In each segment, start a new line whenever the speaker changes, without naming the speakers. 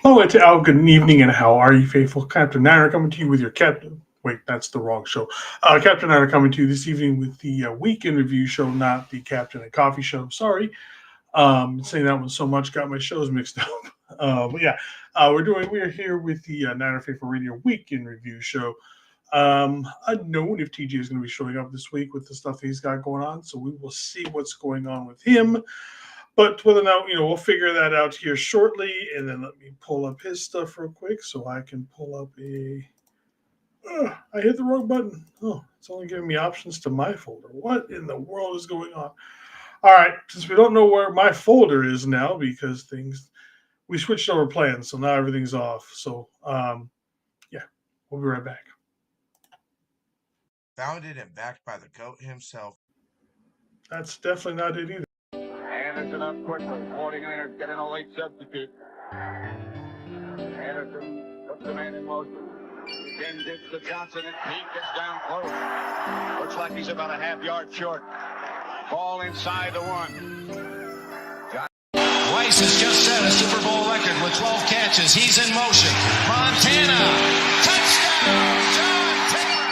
Good evening, and how are you, faithful? CaptNiner coming to you with your Captain. Wait, that's the wrong show. CaptNiner coming to you this evening with the week in review show, not the Captain and Coffee show. Sorry, saying that one so much, got my shows mixed up. We're here with the NinerFaithful.radio week in review show. Unknown if TJ is going to be showing up this week with the stuff he's got going on, so we will see what's going on with him. But whether or not, we'll figure that out here shortly. And then let me pull up his stuff real quick so I can pull up I hit the wrong button. Oh, it's only giving me options to my folder. What in the world is going on? All right, since we don't know where my folder is now because we switched over plans, so now everything's off. So, we'll be right back.
Founded and backed by the GOAT himself.
That's definitely not it either.
Anderson up quickly. 49ers getting a late substitute. Anderson puts the man in motion. Again dips to Johnson, and he gets down close. Looks like he's about a half-yard short. Ball inside the one.
Weiss has just set a Super Bowl record with 12 catches. He's in motion. Montana. Touchdown, John Taylor.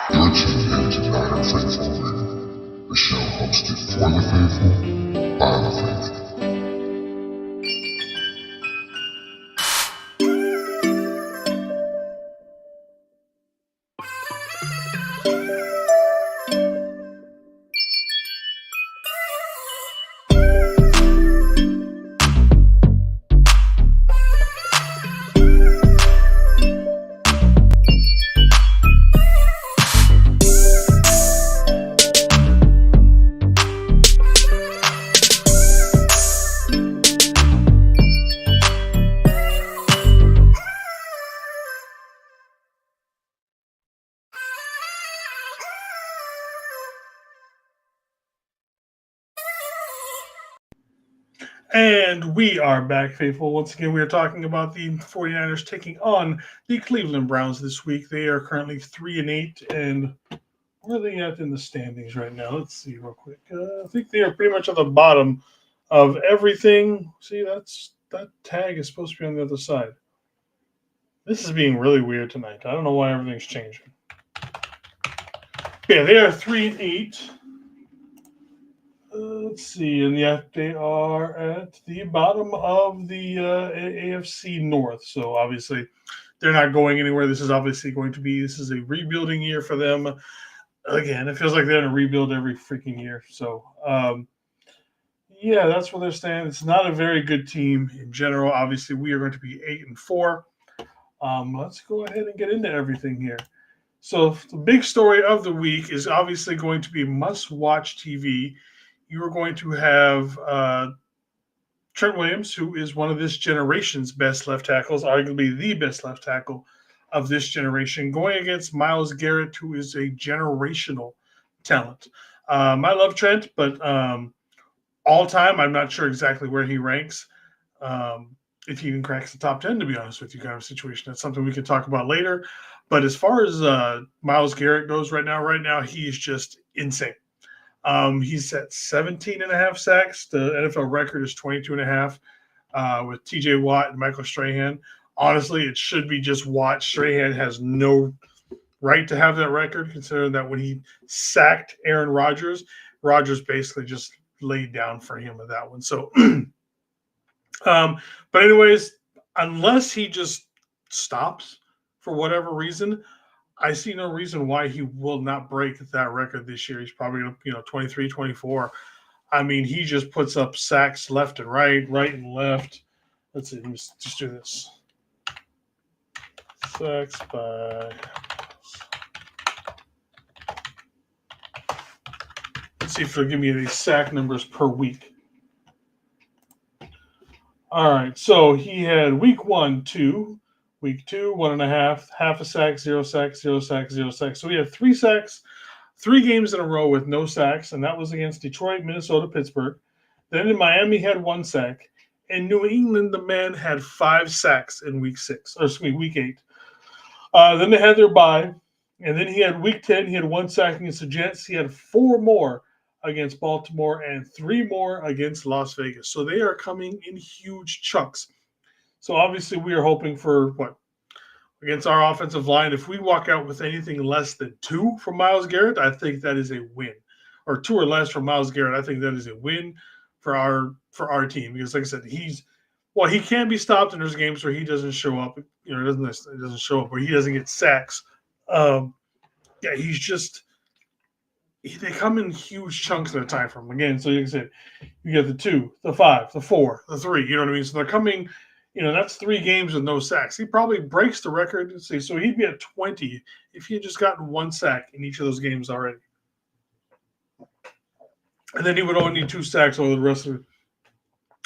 You're tuned in to Niner Faithful Radio, the show hosted for the faithful, by the faithful.
And we are back, faithful. Once again, we are talking about the 49ers taking on the Cleveland Browns this week. They are currently 3-8, and where are they at in the standings right now? Let's see real quick. I think they are pretty much at the bottom of everything. See, that tag is supposed to be on the other side. This is being really weird tonight. I don't know why everything's changing. Yeah, they are 3-8. Let's see, and yet they are at the bottom of the AFC North. So obviously, they're not going anywhere. This is a rebuilding year for them. Again, it feels like they're in a rebuild every freaking year. So, that's where they're standing. It's not a very good team in general. Obviously, we are going to be 8-4. Let's go ahead and get into everything here. So the big story of the week is obviously going to be must-watch TV. You are going to have Trent Williams, who is one of this generation's best left tackles, arguably the best left tackle of this generation, going against Myles Garrett, who is a generational talent. I love Trent, but all time, I'm not sure exactly where he ranks. If he even cracks the top 10, to be honest with you, kind of situation. That's something we could talk about later. But as far as Myles Garrett goes right now, he's just insane. He's at 17.5 sacks. The NFL record is 22.5 with TJ Watt and Michael Strahan. Honestly, it should be just Watt. Strahan has no right to have that record, considering that when he sacked Aaron Rodgers, Rodgers basically just laid down for him with that one. So, but anyways, unless he just stops for whatever reason, I see no reason why he will not break that record this year. He's probably, 23, 24. I mean, he just puts up sacks left and right and left. Let's see. Let me just do this. Sacks by. Let's see if they'll give me these sack numbers per week. All right. So he had week 1, 2. Week 2, 1.5, half a sack, 0 sacks, 0 sacks, 0 sacks. So we had 3 sacks, 3 games in a row with no sacks, and that was against Detroit, Minnesota, Pittsburgh. Then in Miami had 1 sack. In New England, the man had 5 sacks in week 8. Then they had their bye, and then he had week 10. He had 1 sack against the Jets. He had 4 more against Baltimore and 3 more against Las Vegas. So they are coming in huge chunks. So obviously we are hoping for what? Against our offensive line, if we walk out with anything less than 2 from Myles Garrett, I think that is a win. Or 2 or less from Myles Garrett, I think that is a win for our team. Because like I said, he can be stopped, and there's games where he doesn't show up. Doesn't show up, where he doesn't get sacks. He's just they come in huge chunks at a time from him. Again, so like I said, you get the 2, the 5, the 4, the 3. You know what I mean? So they're coming. That's 3 games with no sacks. He probably breaks the record. So he'd be at 20 if he had just gotten 1 sack in each of those games already. And then he would only need 2 sacks over the rest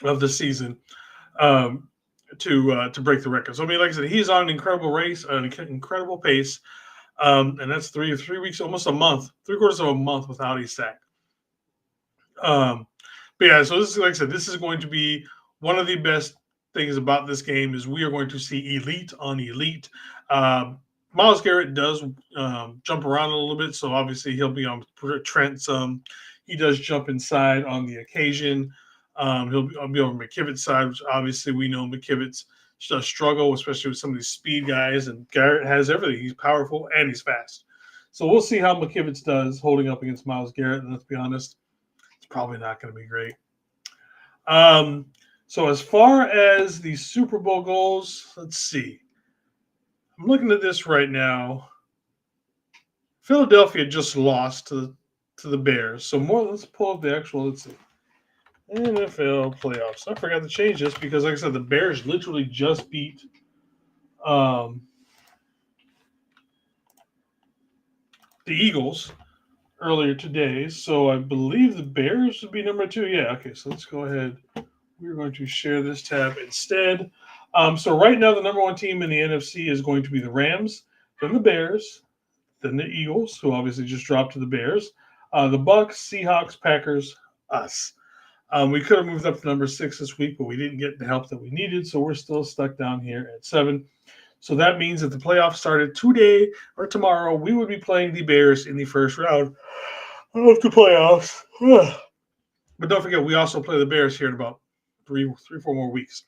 of the season to break the record. So, I mean, like I said, he's on an incredible race, an incredible pace. And that's 3 weeks, almost a month, 3/4 of a month without a sack. But yeah, so this is, like I said, this is going to be one of the best things about this game is we are going to see elite on elite. Myles Garrett does jump around a little bit, so obviously he'll be on Trent's. He does jump inside on the occasion. He'll be on McKivit's side, which obviously we know McKivit's does struggle, especially with some of these speed guys, and Garrett has everything. He's powerful and he's fast. So we'll see how McKivit's does holding up against Myles Garrett, and let's be honest, it's probably not going to be great. So as far as the Super Bowl goals, let's see. I'm looking at this right now. Philadelphia just lost to the Bears. So let's pull up the actual, let's see. NFL playoffs. I forgot to change this because, like I said, the Bears literally just beat the Eagles earlier today. So I believe the Bears would be number 2. Yeah, okay, so let's go ahead. We're going to share this tab instead. So right now, the number 1 team in the NFC is going to be the Rams, then the Bears, then the Eagles, who obviously just dropped to the Bears, the Bucks, Seahawks, Packers, us. We could have moved up to number 6 this week, but we didn't get the help that we needed, so we're still stuck down here at 7. So that means that the playoffs started today or tomorrow. We would be playing the Bears in the first round of the playoffs. But don't forget, we also play the Bears here in about 3-4 more weeks.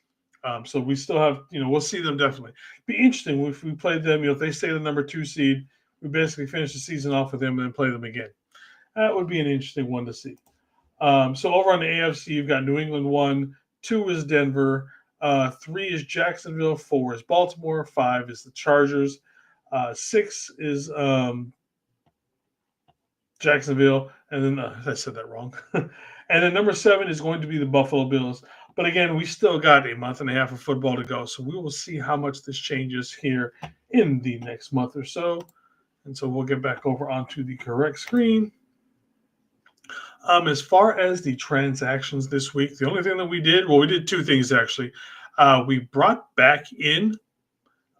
So we still have, we'll see them definitely. Be interesting if we played them, if they stay the number 2 seed, we basically finish the season off with them and then play them again. That would be an interesting one to see. So over on the AFC, you've got New England 1, 2 is Denver, 3 is Jacksonville, 4 is Baltimore, 5 is the Chargers, 6 is Jacksonville, and then I said that wrong. And then number 7 is going to be the Buffalo Bills. But again, we still got a month and a half of football to go, so we will see how much this changes here in the next month or so. And so we'll get back over onto the correct screen. As far as the transactions this week, the only thing that we did, we did 2 things actually. We brought back in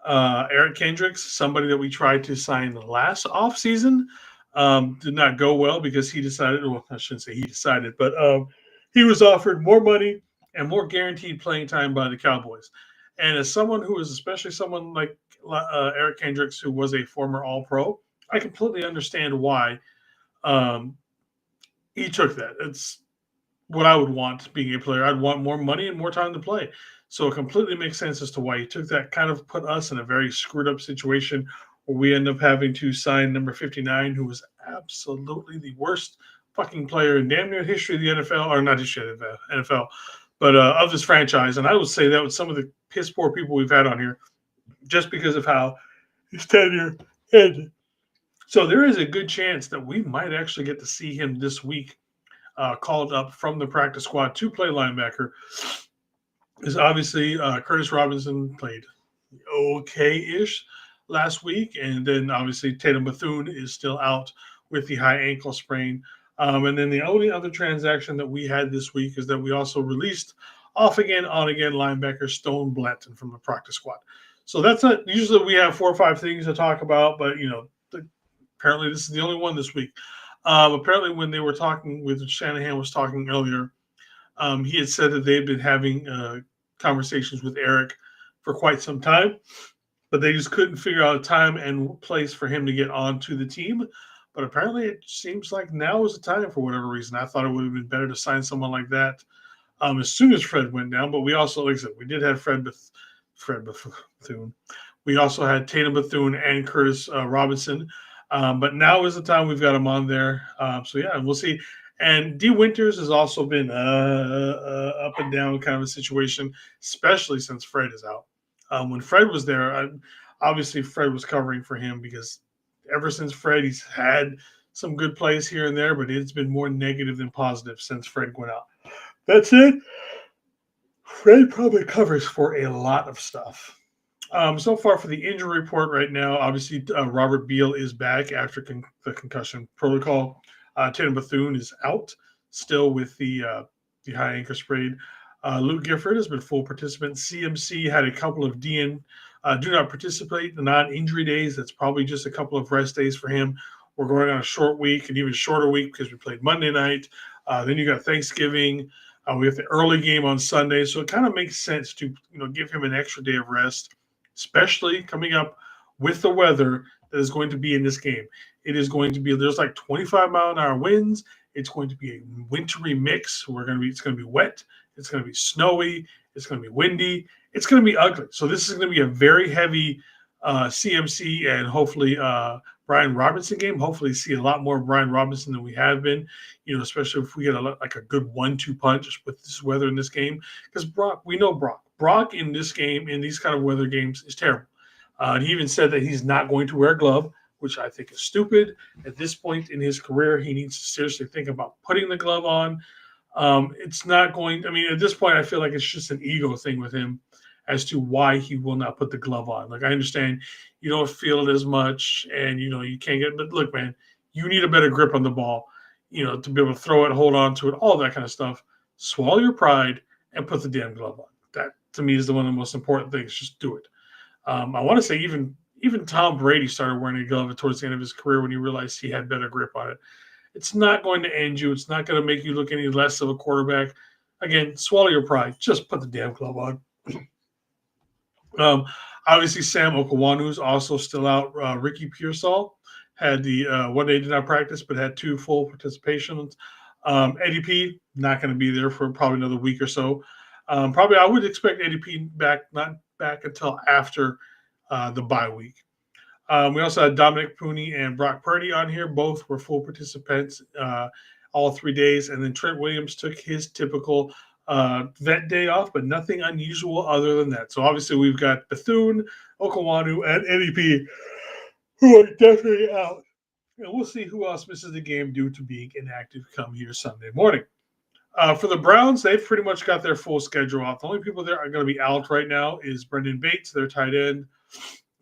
Eric Kendricks, somebody that we tried to sign last offseason. Did not go well because he decided, well, I shouldn't say he decided, but he was offered more money and more guaranteed playing time by the Cowboys. And as someone who is, especially someone like Eric Kendricks, who was a former All-Pro, I completely understand why he took that. It's what I would want being a player. I'd want more money and more time to play. So it completely makes sense as to why he took that. Kind of put us in a very screwed up situation where we end up having to sign number 59, who was absolutely the worst fucking player in damn near history of the NFL, or not history of the NFL, but of this franchise. And I would say that with some of the piss poor people we've had on here, just because of how his tenure ended. So there is a good chance that we might actually get to see him this week called up from the practice squad to play linebacker. Is obviously Curtis Robinson played okay-ish last week, and then obviously Tatum Bethune is still out with the high ankle sprain. And then the only other transaction that we had this week is that we also released off-again, on-again linebacker Stone Blanton from the practice squad. So that's it. Usually we have 4 or 5 things to talk about, but, apparently this is the only one this week. Apparently when they were talking with Shanahan was talking earlier, he had said that they've been having conversations with Eric for quite some time, but they just couldn't figure out a time and place for him to get onto the team. But apparently it seems like now is the time for whatever reason. I thought it would have been better to sign someone like that as soon as Fred went down. But we also, like I said, we did have Fred Bethune. We also had Tatum Bethune and Curtis Robinson. But now is the time we've got him on there. So, yeah, we'll see. And D. Winters has also been up and down kind of a situation, especially since Fred is out. When Fred was there, obviously Fred was covering for him because ever since Fred, he's had some good plays here and there, but it's been more negative than positive since Fred went out. That's it. Fred probably covers for a lot of stuff. So far for the injury report right now, obviously Robert Beal is back after the concussion protocol. Tatum Bethune is out still with the high ankle sprain. Luke Gifford has been full participant. CMC had a couple of do not participate, the non-injury days. That's probably just a couple of rest days for him. We're going on a short week, an even shorter week because we played Monday night. Then you got Thanksgiving. We have the early game on Sunday, so it kind of makes sense to give him an extra day of rest, especially coming up with the weather that is going to be in this game. It is going to be, there's like 25-mile-an-hour winds. It's going to be a wintry mix. It's going to be wet. It's going to be snowy. It's going to be windy. It's going to be ugly. So this is going to be a very heavy CMC and hopefully Brian Robinson game. Hopefully see a lot more of Brian Robinson than we have been, especially if we get a good 1-2 punch with this weather in this game. Because we know Brock in this game, in these kind of weather games, is terrible. And he even said that he's not going to wear a glove, which I think is stupid. At this point in his career, he needs to seriously think about putting the glove on. It's not going – at this point, I feel like it's just an ego thing with him as to why he will not put the glove on. Like, I understand you don't feel it as much and, you can't get – but look, man, you need a better grip on the ball, to be able to throw it, hold on to it, all that kind of stuff. Swallow your pride and put the damn glove on. That, to me, is one of the most important things. Just do it. I want to say even Tom Brady started wearing a glove towards the end of his career when he realized he had better grip on it. It's not going to end you. It's not going to make you look any less of a quarterback. Again, swallow your pride. Just put the damn glove on. Obviously, Sam Okawanu is also still out. Ricky Pearsall had the one day did not practice, but had 2 full participations. Eddie P, not going to be there for probably another week or so. Probably I would expect Eddie P not back until after the bye week. We also had Dominic Pooney and Brock Purdy on here. Both were full participants all 3 days. And then Trent Williams took his typical vet day off, but nothing unusual other than that. So obviously we've got Bethune, Okawanu, and Eddie P who are definitely out. And we'll see who else misses the game due to being inactive come here Sunday morning. For the Browns, they've pretty much got their full schedule off. The only people that are going to be out right now is Brendan Bates, their tight end,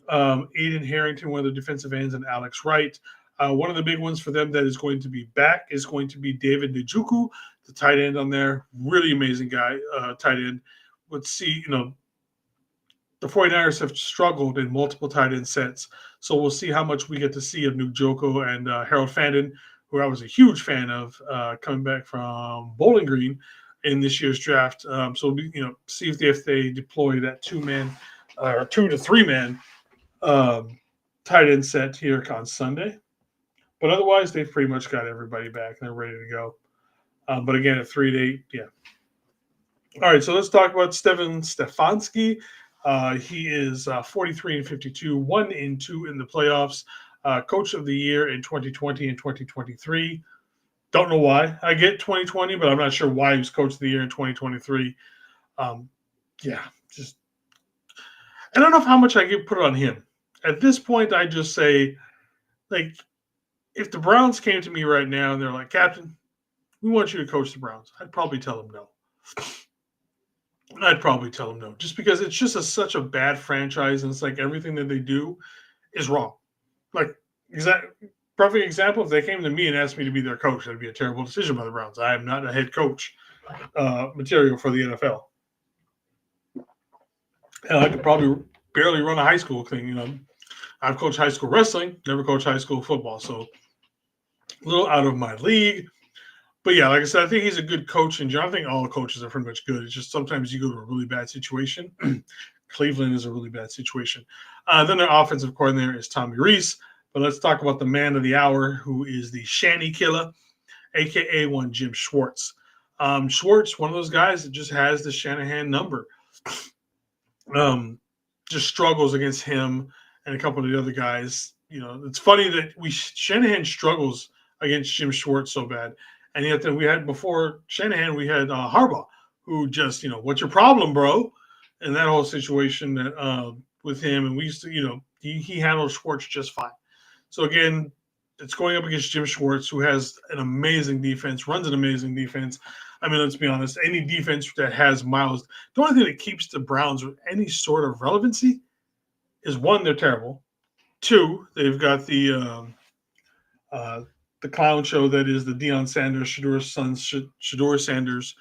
Aiden Harrington, one of the defensive ends, and Alex Wright. One of the big ones for them that is going to be back is going to be David Njoku, the tight end on there. Really amazing guy, tight end. Let's see, the 49ers have struggled in multiple tight end sets. So we'll see how much we get to see of Njoku and Harold Fandon, who I was a huge fan of coming back from Bowling Green in this year's draft. So, see if they deploy that 2-man or 2 to 3-man tight end set here on Sunday. But otherwise, they've pretty much got everybody back. They're ready to go. But again, at 3-8, yeah. All right, so let's talk about Stefan Stefanski. He is 43-52, 1-2 in the playoffs. Coach of the year in 2020 and 2023. Don't know why. I get 2020, but I'm not sure why he was coach of the year in 2023. Just I don't know how much I could put it on him. At this point, I just say, if the Browns came to me right now and they're like, Captain, we want you to coach the Browns, I'd probably tell them no. Just because it's just such a bad franchise, and it's like everything that they do is wrong. Perfect example, if they came to me and asked me to be their coach, that'd be a terrible decision by the Browns. I am not a head coach material for the NFL. And I could probably barely run a high school thing. I've coached high school wrestling, never coached high school football, so a little out of my league. But yeah, like I said, I think he's a good coach in general. I think all coaches are pretty much good. It's just sometimes you go to a really bad situation. Cleveland is a really bad situation. Then their offensive coordinator is Tommy Rees. But let's talk about the man of the hour, who is the Shanny Killer, a.k.a. one Jim Schwartz. Schwartz, one of those guys that just has the Shanahan number. Just struggles against him and a couple of the other guys. It's funny that Shanahan struggles against Jim Schwartz so bad. And yet we had before Shanahan, we had Harbaugh, who just, what's your problem, bro? And that whole situation with him. And we used to, he handled Schwartz just fine. So again, it's going up against Jim Schwartz, who has an amazing defense, runs an amazing defense. I mean, let's be honest, any defense that has Miles, the only thing that keeps the Browns with any sort of relevancy is, one, they're terrible. Two, they've got the clown show that is the Deion Sanders, Shedeur Sanders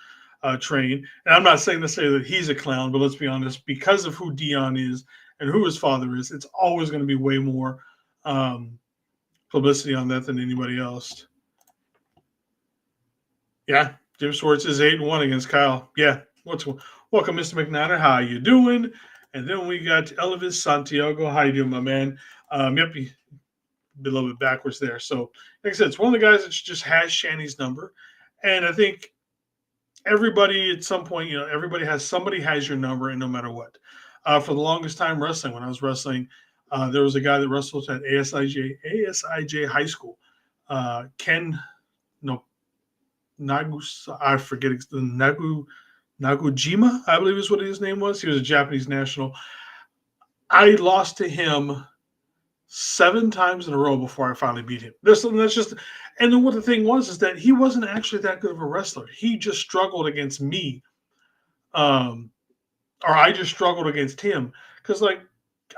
train. And I'm not saying necessarily that he's a clown, but let's be honest, because of who Deion is and who his father is, it's always going to be way more publicity on that than anybody else. Yeah, Jim Schwartz is 8-1 against Kyle. Yeah, welcome, Mr. McNiner. How you doing? And then we got Elvis Santiago. How you doing, my man? Yep, a little bit backwards there. So, like I said, it's one of the guys that just has Shanny's number. And I think everybody at some point, somebody has your number, and no matter what. For the longest time wrestling, when I was wrestling, there was a guy that wrestled at ASIJ High School. Nagujima, I believe is what his name was. He was a Japanese national. I lost to him 7 times in a row before I finally beat him. And then what the thing was is that he wasn't actually that good of a wrestler. He just struggled against me, or I just struggled against him because,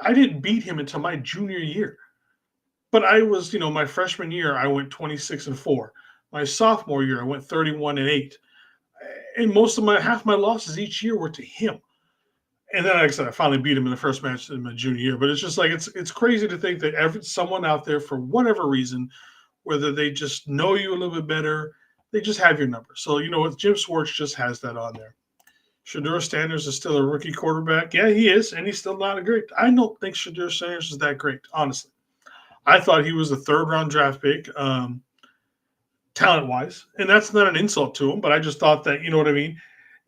I didn't beat him until my junior year. But I was, my freshman year, I went 26-4. My sophomore year, I went 31-8. And half my losses each year were to him. And then, like I said, I finally beat him in the first match in my junior year. But it's just it's crazy to think that someone out there, for whatever reason, whether they just know you a little bit better, they just have your number. So, what, Jim Schwartz just has that on there. Shedeur Sanders is still a rookie quarterback. Yeah, he is, and he's still not a great. I don't think Shedeur Sanders is that great, honestly. I thought he was a 3rd-round draft pick, talent-wise, and that's not an insult to him, but I just thought that, you know what I mean?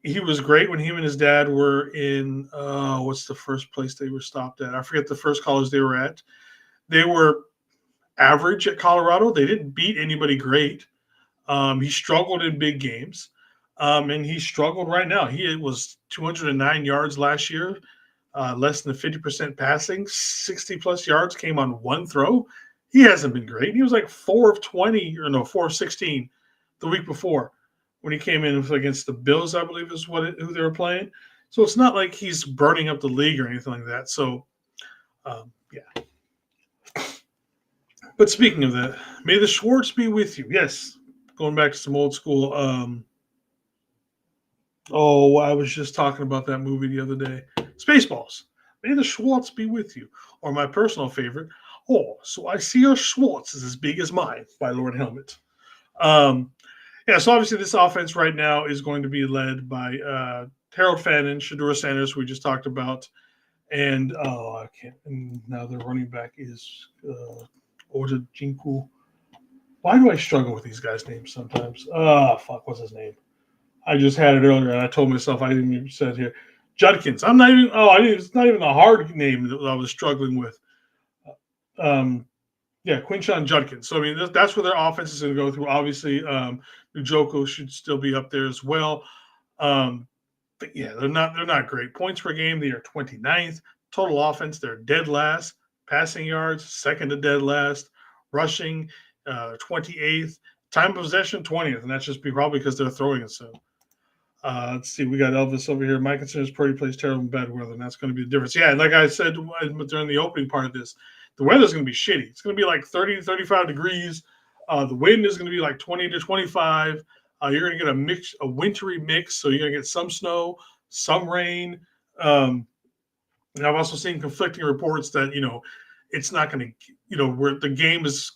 He was great when him and his dad were in, what's the first place they were stopped at? I forget the first college they were at. They were average at Colorado. They didn't beat anybody great. He struggled in big games. And he struggled right now. He was 209 yards last year, less than 50% passing, 60-plus yards came on one throw. He hasn't been great. He was 4 of 16 the week before when he came in against the Bills, I believe is who they were playing. So it's not like he's burning up the league or anything like that. So, yeah. But speaking of that, may the Schwartz be with you. Yes, going back to some old school I was just talking about that movie the other day. Spaceballs. May the Schwartz be with you. Or my personal favorite, so I see your Schwartz is as big as mine, by Lord Helmet. So obviously this offense right now is going to be led by Harold Fannin, Shedeur Sanders, we just talked about. And, I can't. And now their running back is Oja Jinku. Why do I struggle with these guys' names sometimes? What's his name? I just had it earlier, and I told myself I didn't even say it here. Judkins. It's not even a hard name that I was struggling with. Quinshon Judkins. So, I mean, that's where their offense is going to go through. Obviously, Njoku should still be up there as well. But, yeah, they're not great. Points per game, they are 29th. Total offense, they're dead last. Passing yards, second to dead last. Rushing, 28th. Time of possession, 20th, and that's just probably because they're throwing it soon. Let's see. We got Elvis over here. My concern is Purdy plays terrible in bad weather, and that's going to be the difference. Yeah, like I said during the opening part of this, the weather's going to be shitty. It's going to be 30 to 35 degrees. The wind is going to be 20 to 25. You're going to get a wintry mix, so you're going to get some snow, some rain. And I've also seen conflicting reports that, it's not going to, where the game is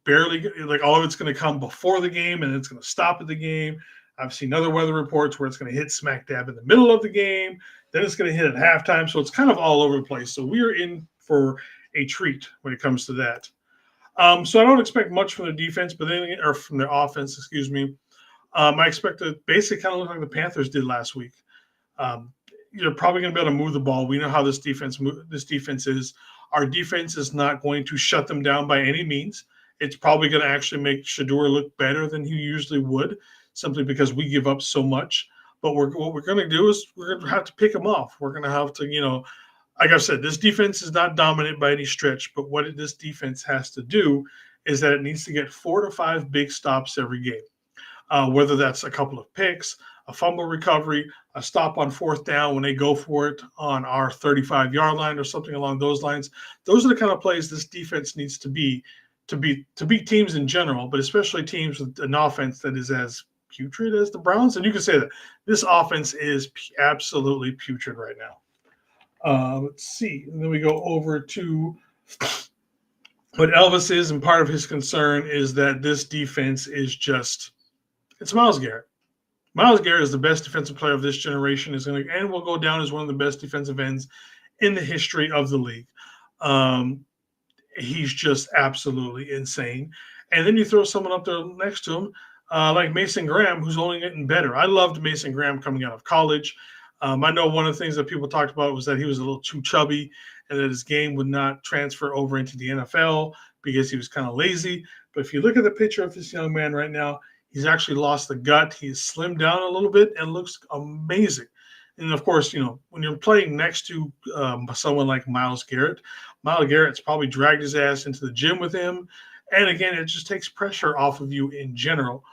barely, all of it's going to come before the game and it's going to stop at the game. I've seen other weather reports where it's going to hit smack dab in the middle of the game. Then it's going to hit at halftime. So it's kind of all over the place. So we're in for a treat when it comes to that. So I don't expect much from their defense, but then or from their offense, excuse me. I expect to basically kind of look like the Panthers did last week. You're probably going to be able to move the ball. We know how this defense is. Our defense is not going to shut them down by any means. It's probably going to actually make Shedeur look better than he usually would, simply because we give up so much. But what we're going to do is we're going to have to pick him off. We're going to have to, like I said, this defense is not dominant by any stretch. But what this defense has to do is that it needs to get 4 to 5 big stops every game, whether that's a couple of picks, a fumble recovery, a stop on 4th down when they go for it on our 35-yard line or something along those lines. Those are the kind of plays this defense needs to beat teams in general, but especially teams with an offense that is as putrid as the Browns. And you can say that this offense is absolutely putrid right now. Let's see. And then we go over to what Elvis is, and part of his concern is that this defense is it's Myles Garrett. Myles Garrett is the best defensive player of this generation, and will go down as one of the best defensive ends in the history of the league. He's just absolutely insane. And then you throw someone up there next to him, like Mason Graham, who's only getting better. I loved Mason Graham coming out of college. I know one of the things that people talked about was that he was a little too chubby and that his game would not transfer over into the NFL because he was kind of lazy. But if you look at the picture of this young man right now, he's actually lost the gut. He's slimmed down a little bit and looks amazing. And, of course, when you're playing next to someone like Myles Garrett's probably dragged his ass into the gym with him. And, again, it just takes pressure off of you in general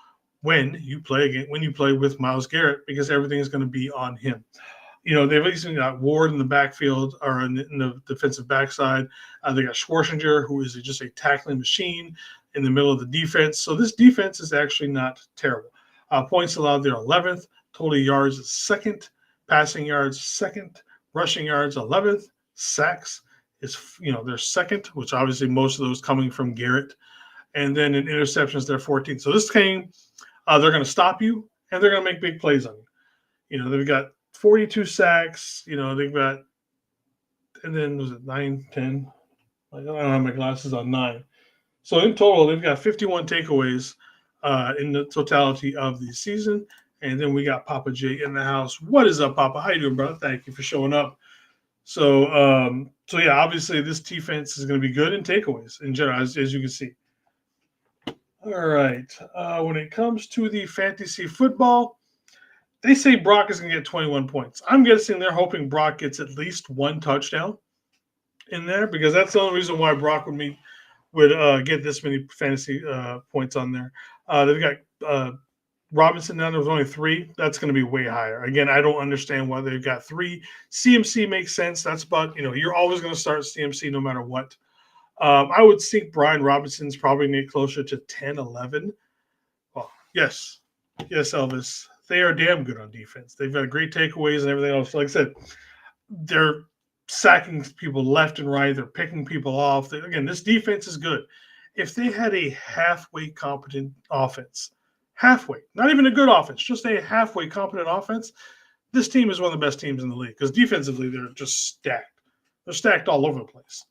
when you play with Myles Garrett, because everything is going to be on him. They've even got Ward in the backfield or in the defensive backside. They got Schwarzenegger, who is just a tackling machine in the middle of the defense. So this defense is actually not terrible. Points allowed, they're 11th. Total yards is 2nd. Passing yards 2nd. Rushing yards 11th. Sacks is, they're 2nd, which obviously most of those coming from Garrett. And then in interceptions, they're 14th. So this game, they're going to stop you, and they're going to make big plays on you. They've got 42 sacks. They've got, and then was it 9, 10? I don't have my glasses on 9. So in total, they've got 51 takeaways in the totality of the season. And then we got Papa J in the house. What is up, Papa? How you doing, brother? Thank you for showing up. So yeah, obviously this defense is going to be good in takeaways in general, as you can see. All right. When it comes to the fantasy football, they say Brock is going to get 21 points. I'm guessing they're hoping Brock gets at least 1 touchdown in there, because that's the only reason why Brock would get this many fantasy points on there. They've got Robinson down. There was only 3. That's going to be way higher. Again, I don't understand why they've got 3. CMC makes sense. That's about, you're always going to start CMC no matter what. I would think Brian Robinson's probably going to get closer to 10, 11. Well, yes, Elvis. They are damn good on defense. They've got great takeaways and everything else. Like I said, they're sacking people left and right. They're picking people off. Again, this defense is good. If they had a halfway competent offense, not even a good offense, just a halfway competent offense, this team is one of the best teams in the league, because defensively they're just stacked. They're stacked all over the place.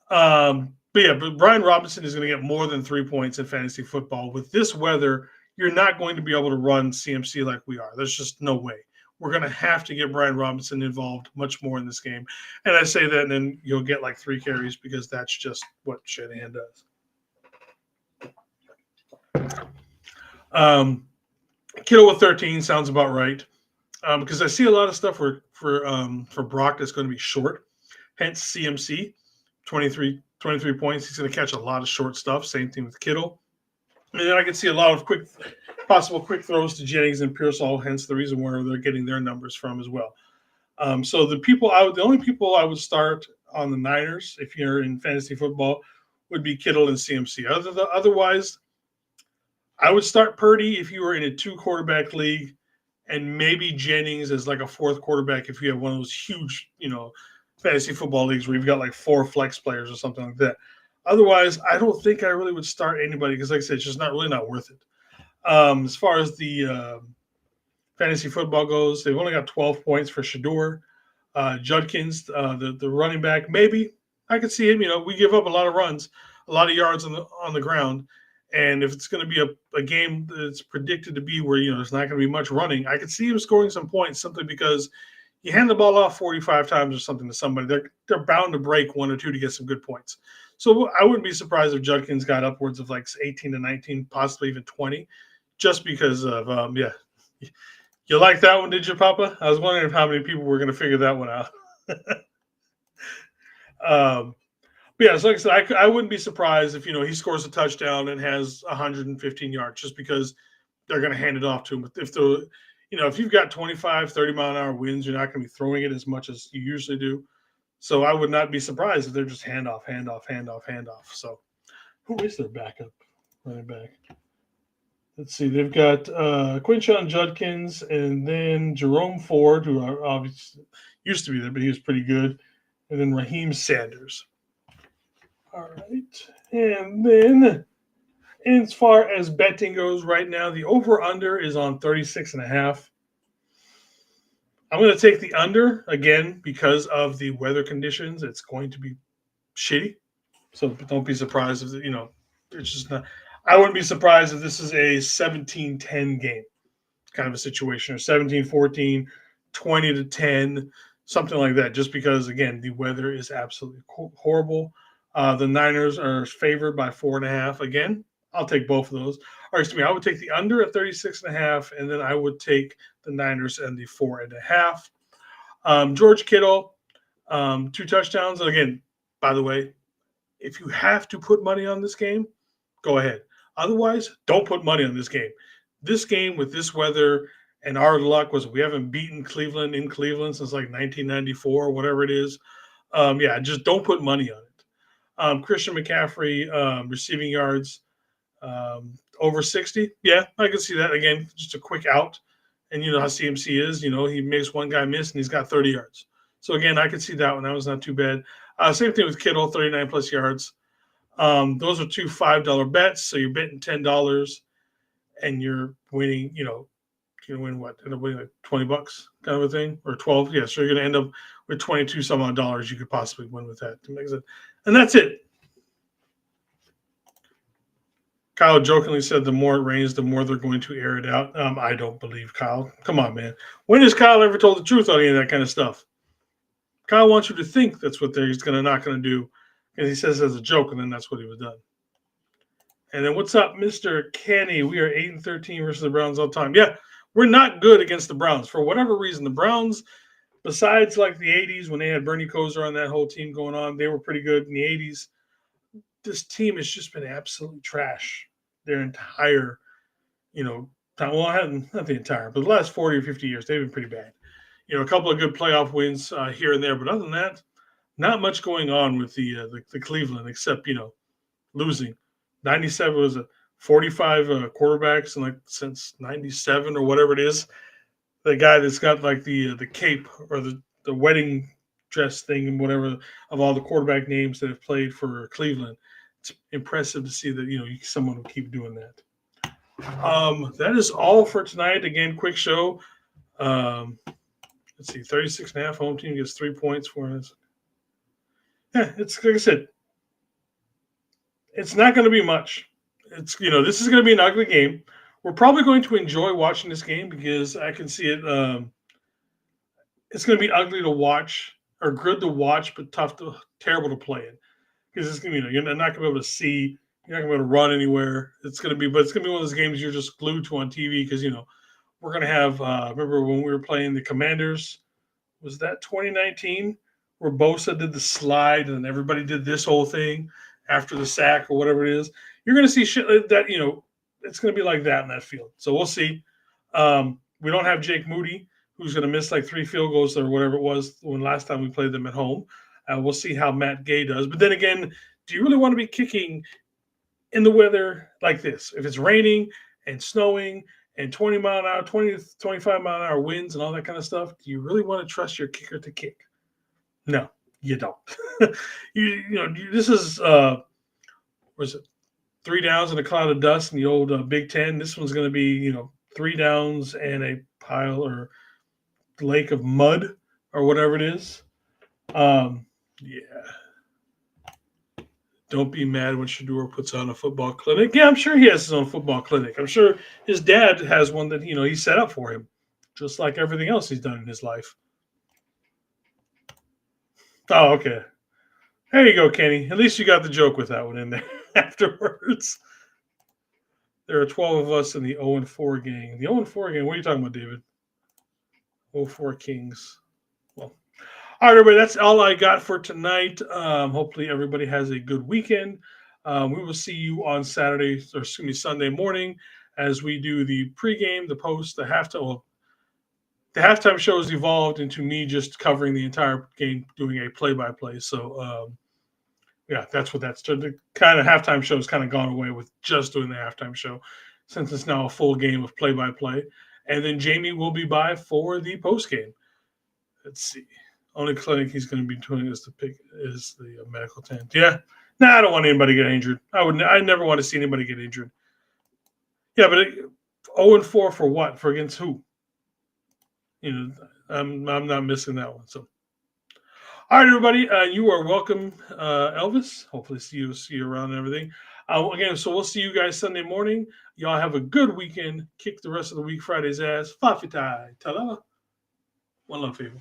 But Brian Robinson is going to get more than 3 points in fantasy football. With this weather, you're not going to be able to run CMC like we are. There's just no way. We're going to have to get Brian Robinson involved much more in this game. And I say that, and then you'll get like 3 carries, because that's just what Shanahan does. Kittle with 13 sounds about right, because I see a lot of stuff for Brock that's going to be short. Hence CMC, 23 points. He's going to catch a lot of short stuff. Same thing with Kittle. And then I can see a lot of possible quick throws to Jennings and Pearsall, hence the reason where they're getting their numbers from as well. So the only people I would start on the Niners, if you're in fantasy football, would be Kittle and CMC. Otherwise, I would start Purdy if you were in a 2-quarterback league, and maybe Jennings as like a 4th quarterback if you have one of those huge, fantasy football leagues where you've got like 4 flex players or something like that. Otherwise, I don't think I really would start anybody, because, like I said, it's just not worth it. As far as the fantasy football goes, they've only got 12 points for Shedeur. Judkins, the running back, maybe I could see him. We give up a lot of runs. a lot of yards on the ground. And if it's going to be a game that's predicted to be where, there's not going to be much running, I could see him scoring some points simply because you hand the ball off 45 times or something to somebody, they're bound to break one or two to get some good points. So I wouldn't be surprised if Judkins got upwards of like 18 to 19, possibly even 20, just because of, You like that one, did you, Papa? I was wondering how many people were going to figure that one out. But yeah, so like I said, I wouldn't be surprised if, he scores a touchdown and has 115 yards just because they're going to hand it off to him. If you've got 25, 30-mile-an-hour winds, you're not going to be throwing it as much as you usually do. So I would not be surprised if they're just handoff. So who is their backup running back? Let's see. They've got Quinshon Judkins and then Jerome Ford, who obviously used to be there, but he was pretty good. And then Raheem Sanders. All right. And then as far as betting goes right now, the over-under is on 36.5. I'm going to take the under, again, because of the weather conditions. It's going to be shitty. So don't be surprised if, it's just not. I wouldn't be surprised if this is a 17-10 game kind of a situation, or 17-14, 20-10, something like that, just because, again, the weather is absolutely horrible. The Niners are favored by 4.5. Again, I'll take both of those. Or excuse me, I would take the under at 36.5, and then I would take the Niners and the 4.5. George Kittle, 2 touchdowns. And again, by the way, if you have to put money on this game, go ahead. Otherwise, don't put money on this game. This game with this weather and our luck was we haven't beaten Cleveland in Cleveland since like 1994 or whatever it is. Just don't put money on it. Christian McCaffrey, receiving yards over 60. Yeah, I can see that. Again, just a quick out. And you know how CMC is. He makes one guy miss and he's got 30 yards. So, again, I could see that one. That was not too bad. Same thing with Kittle, 39-plus yards. Those are 2 $5 bets. So you're betting $10 and you're winning, you're going to win what? End up winning like $20 kind of a thing, or 12. Yeah, so you're going to end up with 22 some odd dollars you could possibly win with that. And that's it. Kyle jokingly said the more it rains, the more they're going to air it out. I don't believe Kyle. Come on, man. When has Kyle ever told the truth on any of that kind of stuff? Kyle wants you to think that's what he's not going to do. And he says it as a joke, and then that's what he was done. And then what's up, Mr. Kenny? We are 8-13 versus the Browns all the time. Yeah, we're not good against the Browns. For whatever reason, the Browns, besides like the 80s when they had Bernie Kosar on that whole team going on, they were pretty good in the 80s. This team has just been absolutely trash their entire, time. Well, not the entire, but the last 40 or 50 years, they've been pretty bad. A couple of good playoff wins here and there, but other than that, not much going on with the Cleveland except, losing. 97 was a 45 quarterbacks since 97 or whatever it is. The guy that's got like the cape or the wedding dress thing and whatever of all the quarterback names that have played for Cleveland. It's impressive to see that, someone will keep doing that. That is all for tonight. Again, quick show. Let's see, 36.5. Home team gets 3 points for us. Yeah, it's like I said, it's not going to be much. It's this is going to be an ugly game. We're probably going to enjoy watching this game because I can see it. It's going to be ugly to watch or good to watch, but terrible to play in because it's going to be you're not going to be able to see. You're not going to be able to run anywhere. It's going to be one of those games you're just glued to on TV because we're going to have. Remember when we were playing the Commanders? Was that 2019 where Bosa did the slide and everybody did this whole thing after the sack or whatever it is? You're going to see shit like that. It's going to be like that in that field. So we'll see. We don't have Jake Moody, who's going to miss like 3 field goals or whatever it was when last time we played them at home. We'll see how Matt Gay does. But then again, do you really want to be kicking in the weather like this? If it's raining and snowing and 20 to 25 mile an hour winds and all that kind of stuff, do you really want to trust your kicker to kick? No, you don't. This is was it 3 downs and a cloud of dust in the old Big Ten? This one's going to be 3 downs and a pile or lake of mud or whatever it is. Don't be mad when Shador puts on a football clinic. Yeah, I'm sure he has his own football clinic. I'm sure his dad has one that he set up for him, just like everything else he's done in his life. Oh, okay. There you go, Kenny. At least you got the joke with that one in there afterwards. There are 12 of us in the 0-4 gang. The 0-4 gang, what are you talking about, David? 0-4 Kings. Well, all right, everybody, that's all I got for tonight. Hopefully everybody has a good weekend. We will see you on Sunday morning as we do the pregame, the post, the halftime. Well, the halftime show has evolved into me just covering the entire game, doing a play-by-play. So, yeah, that's what that's. The kind of halftime show has kind of gone away with just doing the halftime show, since it's now a full game of play-by-play. And then Jamie will be by for the post game. Let's see. Only clinic he's going to be doing is the medical tent. Yeah, I don't want anybody to get injured. I never want to see anybody get injured. Yeah, but 0-4 for what? For against who? I'm not missing that one. So. All right, everybody, you are welcome, Elvis. Hopefully see you around and everything. Again, so we'll see you guys Sunday morning. Y'all have a good weekend. Kick the rest of the week Friday's ass. Fafitai. Ta-da. One love, people.